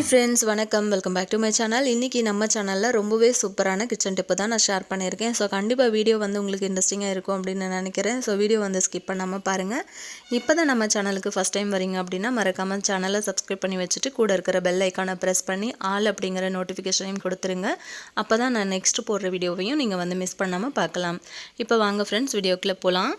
Friends வணக்கம் welcome back to my channel. இன்றைக்கி நம்ம சேனலில் ரொம்பவே சூப்பரான கிச்சன் டிப்பு தான் நான் ஷேர் பண்ணியிருக்கேன். ஸோ கண்டிப்பாக வீடியோ வந்து உங்களுக்கு இன்ட்ரெஸ்டிங்காக இருக்கும் அப்படின்னு நான் நினைக்கிறேன். ஸோ வீடியோ வந்து ஸ்கிப் பண்ணாமல் பாருங்கள். இப்போ தான் நம்ம சேனலுக்கு ஃபஸ்ட் டைம் வரீங்க அப்படின்னா மறக்காமல் சேனலை சப்ஸ்கிரைப் பண்ணி வச்சுட்டு கூட இருக்கிற பெல் ஐக்கானை ப்ரெஸ் பண்ணி ஆல் அப்படிங்கிற நோட்டிஃபிகேஷனையும் கொடுத்துருங்க. அப்போ தான் நான் நெக்ஸ்ட் போடுற வீடியோவையும் நீங்கள் வந்து மிஸ் பண்ணாமல் பார்க்கலாம். இப்போ வாங்க ஃப்ரெண்ட்ஸ் வீடியோக்குள்ளே போகலாம்.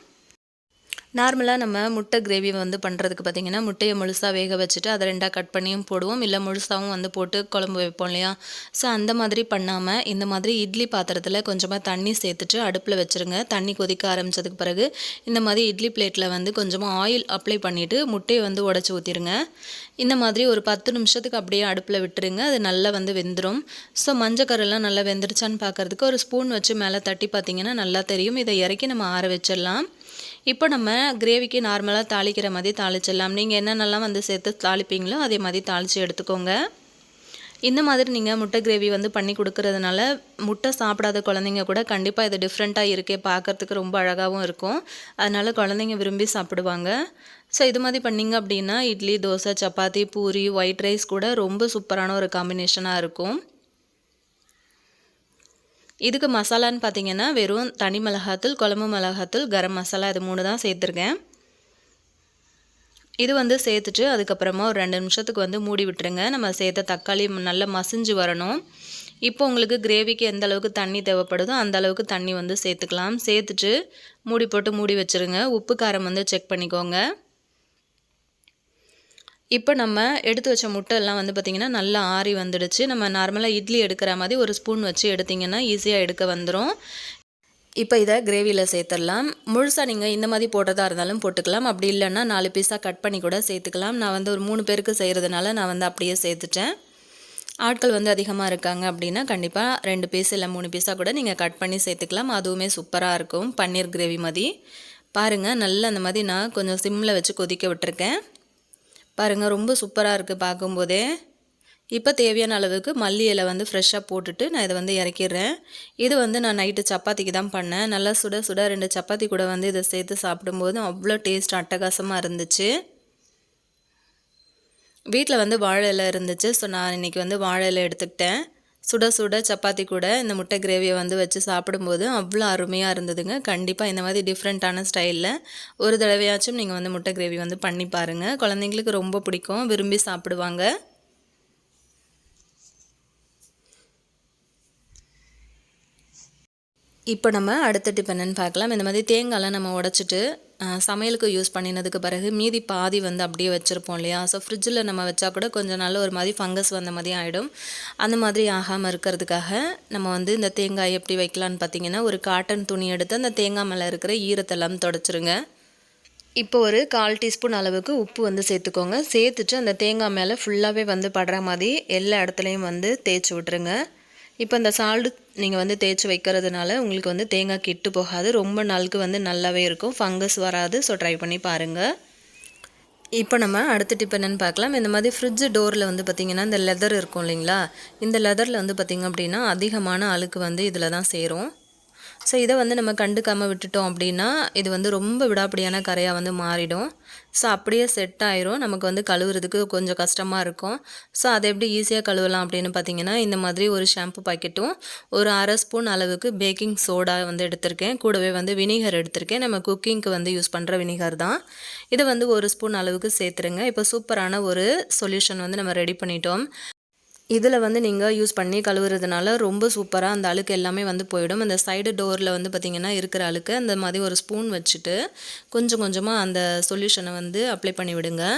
நார்மலாக நம்ம முட்டை கிரேவி வந்து பண்ணுறதுக்கு பார்த்திங்கன்னா முட்டையை முழுசாக வேக வச்சுட்டு அதை ரெண்டாக கட் பண்ணியும் போடுவோம், இல்லை முழுசாகவும் வந்து போட்டு குழம்பு வைப்போம் இல்லையா. ஸோ அந்த மாதிரி பண்ணாமல் இந்த மாதிரி இட்லி பாத்திரத்தில் கொஞ்சமாக தண்ணி சேர்த்துட்டு அடுப்பில் வச்சுருங்க. தண்ணி கொதிக்க ஆரம்பித்ததுக்கு பிறகு இந்த மாதிரி இட்லி பிளேட்டில் வந்து கொஞ்சமாக ஆயில் அப்ளை பண்ணிவிட்டு முட்டையை வந்து உடச்சி ஊற்றிடுங்க. இந்த மாதிரி ஒரு 10 நிமிஷத்துக்கு அப்படியே அடுப்பில் விட்டுருங்க. அது நல்லா வந்து வெந்துடும். ஸோ மஞ்சக்கரெல்லாம் நல்லா வெந்துருச்சான்னு பார்க்குறதுக்கு ஒரு ஸ்பூன் வச்சு மேலே தட்டி பார்த்திங்கன்னா நல்லா தெரியும். இதை இறக்கி நம்ம ஆற வச்சிடலாம். இப்போ நம்ம கிரேவிக்கு நார்மலாக தாளிக்கிற மாதிரி தாளிச்சிடலாம். நீங்கள் என்னென்னலாம் வந்து சேர்த்து தாளிப்பீங்களோ அதே மாதிரி தாளித்து எடுத்துக்கோங்க. இந்த மாதிரி நீங்கள் முட்டை கிரேவி வந்து பண்ணி கொடுக்கறதுனால முட்டை சாப்பிடாத குழந்தைங்க கூட கண்டிப்பாக இது டிஃப்ரெண்ட்டாக இருக்கே, பார்க்குறதுக்கு ரொம்ப அழகாகவும் இருக்கும். அதனால் குழந்தைங்க விரும்பி சாப்பிடுவாங்க. ஸோ இது மாதிரி பண்ணிங்க அப்படின்னா இட்லி, தோசை, சப்பாத்தி, பூரி, ஒயிட் ரைஸ் கூட ரொம்ப சூப்பரான ஒரு காம்பினேஷனாக இருக்கும். இதுக்கு மசாலான்னு பார்த்தீங்கன்னா வெறும் தனி மிளகாத்தூள், குழம்பு மிளகாத்தூள், கரம் மசாலா இது 3 தான் சேர்த்துருக்கேன். இது வந்து சேர்த்துட்டு அதுக்கப்புறமா ஒரு 2 நிமிஷத்துக்கு வந்து மூடி விட்டுருங்க. நம்ம சேர்த்த தக்காளி நல்லா மசிஞ்சு வரணும். இப்போ உங்களுக்கு கிரேவிக்கு எந்த அளவுக்கு தண்ணி தேவைப்படுதோ அந்த அளவுக்கு தண்ணி வந்து சேர்த்துக்கலாம். சேர்த்துட்டு மூடி போட்டு மூடி வச்சுருங்க. உப்பு காரம் வந்து செக் பண்ணிக்கோங்க. இப்போ நம்ம எடுத்து வச்ச முட்டையெல்லாம் வந்து பார்த்திங்கன்னா நல்லா ஆறி வந்துடுச்சு. நம்ம நார்மலாக இட்லி எடுக்கிற மாதிரி ஒரு ஸ்பூன் வச்சு எடுத்திங்கன்னா ஈஸியாக எடுக்க வந்துடும். இப்போ இதை கிரேவியில் சேர்த்துடலாம். முழுசாக நீங்கள் இந்த மாதிரி போடுறதா இருந்தாலும் போட்டுக்கலாம். அப்படி இல்லைன்னா 4 பீஸாக கட் பண்ணி கூட சேர்த்துக்கலாம். நான் வந்து ஒரு 3 பேருக்கு செய்கிறதுனால நான் வந்து அப்படியே சேர்த்துட்டேன். ஆட்கள் வந்து அதிகமாக இருக்காங்க அப்படின்னா கண்டிப்பாக 2 பீஸ் இல்லை 3 பீஸாக கூட நீங்கள் கட் பண்ணி சேர்த்துக்கலாம். அதுவுமே சூப்பராக இருக்கும். பன்னீர் கிரேவி மாதிரி பாருங்கள். நல்லா அந்த மாதிரி நான் கொஞ்சம் சிம்மில் வச்சு கொதிக்க விட்டுருக்கேன். பாருங்கள் ரொம்ப சூப்பராக இருக்குது பார்க்கும்போதே. இப்போ தேவையான அளவுக்கு மல்லி இலை வந்து ஃப்ரெஷ்ஷாக போட்டுட்டு நான் இதை வந்து இறக்கிடுறேன். இது வந்து நான் நைட்டு சப்பாத்திக்கு தான் பண்ணேன். நல்லா சுட சுட 2 சப்பாத்தி கூட வந்து இதை சேர்த்து சாப்பிடும்போது அவ்வளோ டேஸ்ட் அட்டகாசமாக இருந்துச்சு. வீட்டில் வந்து வாழை இலை இருந்துச்சு. ஸோ நான் இன்றைக்கி வந்து வாழை இலை எடுத்துக்கிட்டேன். சுட சுட சப்பாத்தி கூட இந்த முட்டை கிரேவியை வந்து வச்சு சாப்பிடும்போது அவ்வளோ அருமையாக இருந்ததுங்க. கண்டிப்பாக இந்த மாதிரி டிஃப்ரெண்ட்டான ஸ்டைலில் ஒரு தடவையாச்சும் நீங்கள் வந்து முட்டை கிரேவி வந்து பண்ணி பாருங்கள். குழந்தைங்களுக்கு ரொம்ப பிடிக்கும், விரும்பி சாப்பிடுவாங்க. இப்போ நம்ம அடுத்த டிப் என்னென்னு பார்க்கலாம். இந்த மாதிரி தேங்காயெலாம் நம்ம உடச்சிட்டு சமையலுக்கு யூஸ் பண்ணினதுக்கு பிறகு மீதி பாதி வந்து அப்படியே வச்சுருப்போம் இல்லையா. ஸோ ஃப்ரிட்ஜில் நம்ம வச்சா கூட கொஞ்சம் நாள் ஒரு மாதிரி ஃபங்கஸ் வந்த மாதிரி ஆகிடும். அந்த மாதிரி ஆகாமல் இருக்கிறதுக்காக நம்ம வந்து இந்த தேங்காய் எப்படி வைக்கலான்னு பார்த்தீங்கன்னா ஒரு காட்டன் துணி எடுத்து அந்த தேங்காய் மேலே இருக்கிற ஈரத்தெல்லாம் தொடச்சிருங்க. இப்போ ஒரு 1/4 டீஸ்பூன் அளவுக்கு உப்பு வந்து சேர்த்துக்கோங்க. சேர்த்துட்டு அந்த தேங்காய் மேலே ஃபுல்லாகவே வந்து படுற மாதிரி எல்லா இடத்துலையும் வந்து தேய்ச்சி விட்டுருங்க. இப்போ இந்த சால்ட் நீங்கள் வந்து தேய்ச்சி வைக்கிறதுனால உங்களுக்கு வந்து தேங்காய் கெட்டு போகாது. ரொம்ப நாளுக்கு வந்து நல்லாவே இருக்கும், ஃபங்கஸ் வராது. ஸோ ட்ரை பண்ணி பாருங்கள். இப்போ நம்ம அடுத்த டிப் என்னென்னு பார்க்கலாம். இந்த மாதிரி ஃப்ரிட்ஜ் டோரில் வந்து பார்த்திங்கன்னா இந்த லெதர் இருக்கும் இல்லைங்களா. இந்த லெதரில் வந்து பார்த்திங்க அப்படின்னா அதிகமான அழுக்கு வந்து இதில் தான் சேரும். ஸோ இதை வந்து நம்ம கண்டுக்காமல் விட்டுட்டோம் அப்படின்னா இது வந்து ரொம்ப விடாப்பிடியான கரையாக வந்து மாறிடும். ஸோ அப்படியே செட் ஆயிரும். நமக்கு வந்து கழுவுறதுக்கு கொஞ்சம் கஷ்டமாக இருக்கும். ஸோ அதை எப்படி ஈஸியாக கழுவலாம் அப்படின்னு பார்த்தீங்கன்னா இந்த மாதிரி ஒரு ஷாம்பு பாக்கெட்டும் ஒரு 1/2 ஸ்பூன் அளவுக்கு பேக்கிங் சோடா வந்து எடுத்திருக்கேன். கூடவே வந்து வினிகர் எடுத்திருக்கேன். நம்ம குக்கிங்க்கு வந்து யூஸ் பண்ணுற வினிகர் தான். இதை வந்து 1 ஸ்பூன் அளவுக்கு சேர்த்துருங்க. இப்போ சூப்பரான ஒரு சொல்யூஷன் வந்து நம்ம ரெடி பண்ணிட்டோம். இதில் வந்து நீங்கள் யூஸ் பண்ணி கழுவுறதுனால ரொம்ப சூப்பராக அந்த அழுக்கு எல்லாமே வந்து போயிடும். அந்த சைடு டோரில் வந்து பார்த்திங்கன்னா இருக்கிற அழுக்கு அந்த மாதிரி ஒரு ஸ்பூன் வச்சுட்டு கொஞ்சம் கொஞ்சமாக அந்த சொல்யூஷனை வந்து அப்ளை பண்ணி விடுங்க.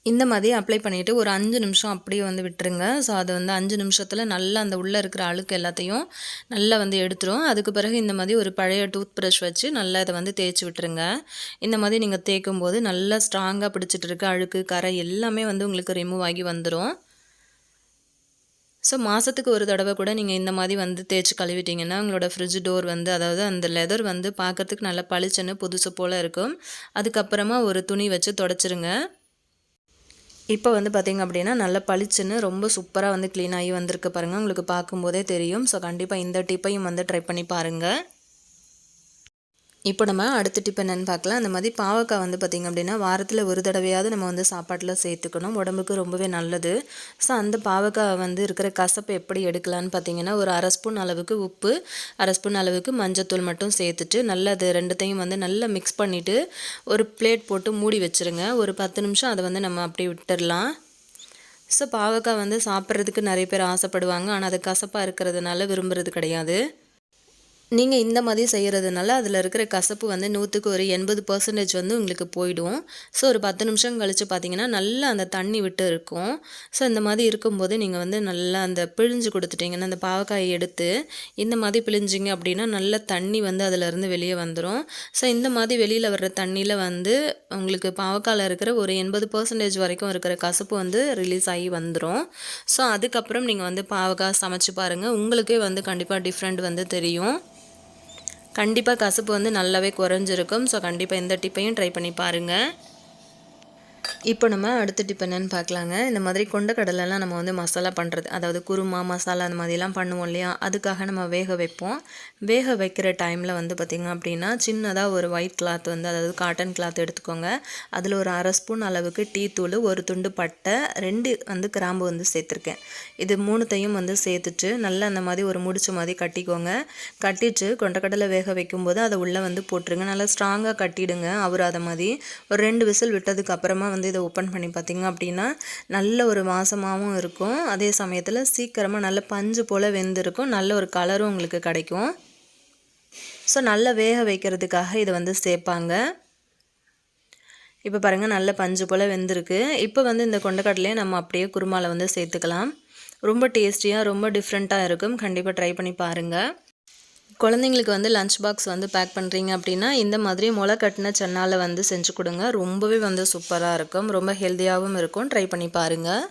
இந்த மாதிரி அப்ளை பண்ணிவிட்டு ஒரு 5 நிமிஷம் அப்படியே வந்து விட்டுருங்க. ஸோ அது வந்து 5 நிமிஷத்தில் நல்லா அந்த உள்ளே இருக்கிற அழுக்கு எல்லாத்தையும் நல்லா வந்து எடுத்துரும். அதுக்கு பிறகு இந்த மாதிரி ஒரு பழைய டூத் ப்ரஷ் வச்சு நல்லா இதை வந்து தேய்ச்சி விட்டுருங்க. இந்த மாதிரி நீங்கள் தேய்க்கும் போது நல்லா ஸ்ட்ராங்காக பிடிச்சிட்டு இருக்க அழுக்கு கரை எல்லாமே வந்து உங்களுக்கு ரிமூவ் ஆகி வந்துடும். ஸோ மாதத்துக்கு ஒரு தடவை கூட நீங்கள் இந்த மாதிரி வந்து தேய்ச்சி கழுவிட்டிங்கன்னா உங்களோட ஃப்ரிட்ஜ் டோர் வந்து அதாவது அந்த லெதர் வந்து பார்க்குறதுக்கு நல்லா பளிச்சுன்னு புதுசு போல் இருக்கும். அதுக்கப்புறமா ஒரு துணி வச்சு தொடச்சிருங்க. இப்போ வந்து பார்த்திங்க அப்படின்னா நல்லா பளிச்சுன்னு ரொம்ப சூப்பராக வந்து க்ளீன் ஆகி வந்திருக்கு பாருங்கள். உங்களுக்கு பார்க்கும்போதே தெரியும். ஸோ கண்டிப்பாக இந்த டிப்பையும் வந்து ட்ரை பண்ணி பாருங்கள். இப்போ நம்ம அடுத்த டிப் என்னென்னு பார்க்கலாம். அந்த மாதிரி பாவக்காய் வந்து பார்த்திங்க அப்படின்னா வாரத்தில் ஒரு தடவையாவது நம்ம வந்து சாப்பாட்டில் சேர்த்துக்கணும். உடம்புக்கு ரொம்பவே நல்லது. ஸோ அந்த பாவக்காய் வந்து இருக்கிற கசப்பு எப்படி எடுக்கலான்னு பார்த்தீங்கன்னா, ஒரு 1/2 ஸ்பூன் அளவுக்கு உப்பு, 1/2 ஸ்பூன் அளவுக்கு மஞ்சத்தூள் மட்டும் சேர்த்துட்டு நல்லா அது ரெண்டுத்தையும் வந்து நல்லா மிக்ஸ் பண்ணிவிட்டு ஒரு பிளேட் போட்டு மூடி வச்சுருங்க. ஒரு 10 நிமிஷம் அதை வந்து நம்ம அப்படியே விட்டுடலாம். ஸோ பாவக்காய் வந்து சாப்பிட்றதுக்கு நிறைய பேர் ஆசைப்படுவாங்க. ஆனால் அது கசப்பாக இருக்கிறதுனால விரும்புறது கிடையாது. நீங்கள் இந்த மாதிரி செய்கிறதுனால அதில் இருக்கிற கசப்பு வந்து 100க்கு ஒரு 80% வந்து உங்களுக்கு போயிடும். ஸோ ஒரு 10 நிமிஷம் கழித்து பார்த்தீங்கன்னா நல்லா அந்த தண்ணி விட்டு இருக்கும். ஸோ இந்த மாதிரி இருக்கும்போது நீங்கள் வந்து நல்லா அந்த பிழிஞ்சு கொடுத்துட்டிங்கன்னா அந்த பாவக்காயை எடுத்து இந்த மாதிரி பிழிஞ்சிங்க அப்படின்னா நல்ல தண்ணி வந்து அதிலேருந்து வெளியே வந்துடும். ஸோ இந்த மாதிரி வெளியில் வர்ற தண்ணியில் வந்து உங்களுக்கு பாவக்காயில் இருக்கிற ஒரு 80% வரைக்கும் இருக்கிற கசப்பு வந்து ரிலீஸ் ஆகி வந்துடும். ஸோ அதுக்கப்புறம் நீங்கள் வந்து பாவக்காய் சமைச்சு பாருங்கள். உங்களுக்கே வந்து கண்டிப்பாக டிஃப்ரெண்ட் வந்து தெரியும். கண்டிப்பாக கசப்பு வந்து நல்லாவே குறைஞ்சிருக்கும். ஸோ கண்டிப்பாக இந்த டிப்பையும் ட்ரை பண்ணி பாருங்கள். இப்போ நம்ம அடுத்த டிப் என்னென்னு பார்க்கலாங்க. இந்த மாதிரி கொண்டக்கடலைலாம் நம்ம வந்து மசாலா பண்ணுறது, அதாவது குருமா மசாலா அந்த மாதிரிலாம் பண்ணுவோம் இல்லையா, அதுக்காக நம்ம வேக வைப்போம். வேக வைக்கிற டைமில் வந்து பார்த்திங்க அப்படின்னா சின்னதாக ஒரு ஒயிட் கிளாத் வந்து, அதாவது காட்டன் கிளாத் எடுத்துக்கோங்க. அதில் ஒரு 1/2 ஸ்பூன் அளவுக்கு டீ தூள், ஒரு துண்டு பட்டை, 2 வந்து கிராம்பு வந்து சேர்த்துருக்கேன். இது 3த்தையும் வந்து சேர்த்துட்டு நல்லா அந்த மாதிரி ஒரு முடிச்சு மாதிரி கட்டிக்கோங்க. கட்டிட்டு கொண்டக்கடலை வேக வைக்கும்போது அதை உள்ளே வந்து போட்டுருங்க. நல்லா ஸ்ட்ராங்காக கட்டிடுங்க அவராத மாதிரி. ஒரு 2 விசில் விட்டதுக்கு அப்புறமா வந்து இதை ஓப்பன் பண்ணி பார்த்திங்க அப்படின்னா நல்ல ஒரு வாசமாகவும் இருக்கும். அதே சமயத்தில் சீக்கிரமாக நல்ல பஞ்சு போல் வெந்திருக்கும். நல்ல ஒரு கலரும் உங்களுக்கு கிடைக்கும். ஸோ நல்லா வேக வைக்கிறதுக்காக இதை வந்து சேர்ப்பாங்க. இப்போ பாருங்கள் நல்ல பஞ்சு போல் வெந்திருக்கு. இப்போ வந்து இந்த கொண்டக்கடலையை நம்ம அப்படியே குருமாவில் வந்து சேர்த்துக்கலாம். ரொம்ப டேஸ்டியாக ரொம்ப டிஃப்ரெண்ட்டாக இருக்கும். கண்டிப்பாக ட்ரை பண்ணி பாருங்கள். குழந்தைங்களுக்கு வந்து லஞ்ச் பாக்ஸ் வந்து பேக் பண்ணுறீங்க அப்படின்னா இந்த மாதிரி முளை கட்டின சென்னால் வந்து செஞ்சு கொடுங்க. ரொம்பவே வந்து சூப்பராக இருக்கும். ரொம்ப ஹெல்த்தியாகவும் இருக்கும். ட்ரை பண்ணி பாருங்கள்.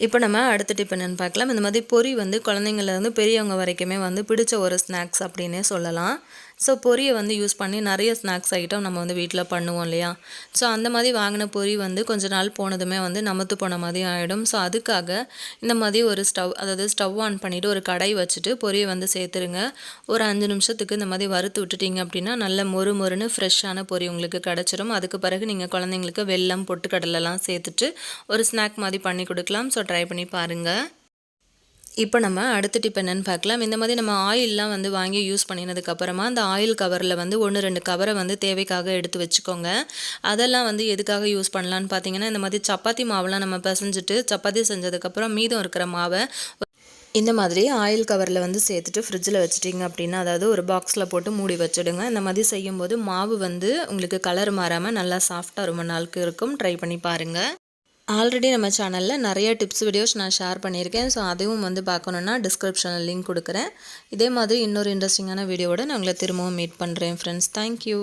இப்போ நம்ம அடுத்த டிப் என்னென்னு பார்க்கலாம். இந்த மாதிரி பொரி வந்து குழந்தைங்கள்லேருந்து பெரியவங்க வரைக்குமே வந்து பிடிச்ச ஒரு ஸ்நாக்ஸ் அப்படின்னே சொல்லலாம். ஸோ பொரியை வந்து யூஸ் பண்ணி நிறைய ஸ்நாக்ஸ் ஐட்டம் நம்ம வந்து வீட்டில் பண்ணுவோம் இல்லையா. ஸோ அந்த மாதிரி வாங்கின பொரி வந்து கொஞ்ச நாள் போனதுமே வந்து நமத்து போன மாதிரி ஆகிடும். ஸோ அதுக்காக இந்த மாதிரி ஒரு அதாவது ஸ்டவ் ஆன் பண்ணிவிட்டு ஒரு கடாய் வச்சுட்டு பொரியை வந்து சேர்த்துருங்க. ஒரு 5 நிமிஷத்துக்கு இந்த மாதிரி வறுத்து விட்டுட்டிங்க அப்படின்னா நல்ல மொறு மொறுன்னு ஃப்ரெஷ்ஷான பொரி உங்களுக்கு கிடச்சிரும். அதுக்கு பிறகு நீங்கள் குழந்தைங்களுக்கு வெல்லம் பொட்டுக்கடலைலாம் சேர்த்துட்டு ஒரு ஸ்நாக் மாதிரி பண்ணி கொடுக்கலாம். ஸோ ட்ரை பண்ணி பாருங்கள். இப்போ நம்ம அடுத்த டிப் என்னென்னு பார்க்கலாம். இந்த மாதிரி நம்ம ஆயிலெலாம் வந்து வாங்கி யூஸ் பண்ணினதுக்கப்புறமா அந்த ஆயில் கவரில் வந்து 1-2 கவரை வந்து தேவைக்காக எடுத்து வச்சுக்கோங்க. அதெல்லாம் வந்து எதுக்காக யூஸ் பண்ணலான்னு பார்த்தீங்கன்னா, இந்த மாதிரி சப்பாத்தி மாவுலாம் நம்ம பிசைஞ்சிட்டு சப்பாத்தி செஞ்சதுக்கப்புறம் மீதம் இருக்கிற மாவை இந்த மாதிரி ஆயில் கவரில் வந்து சேர்த்துட்டு ஃப்ரிட்ஜில் வச்சுட்டிங்க அப்படின்னா, அதாவது ஒரு பாக்ஸில் போட்டு மூடி வச்சுடுங்க. இந்த மாதிரி செய்யும்போது மாவு வந்து உங்களுக்கு கலர் மாறாமல் நல்லா சாஃப்டாக ரொம்ப நாளுக்கு இருக்கும். ட்ரை பண்ணி பாருங்கள். ஆல்ரெடி நம்ம சேனலில் நிறைய டிப்ஸ் வீடியோஸ் நான் ஷேர் பண்ணியிருக்கேன். ஸோ அதுவும் வந்து பார்க்கணுன்னா டிஸ்கிரிப்ஷனில் லிங்க் கொடுக்குறேன். இதே மாதிரி இன்னொரு இன்ட்ரெஸ்டிங்கான வீடியோவோட நான் உங்களை திரும்பவும் மீட் பண்ணுறேன் ஃப்ரெண்ட்ஸ். தேங்க்யூ.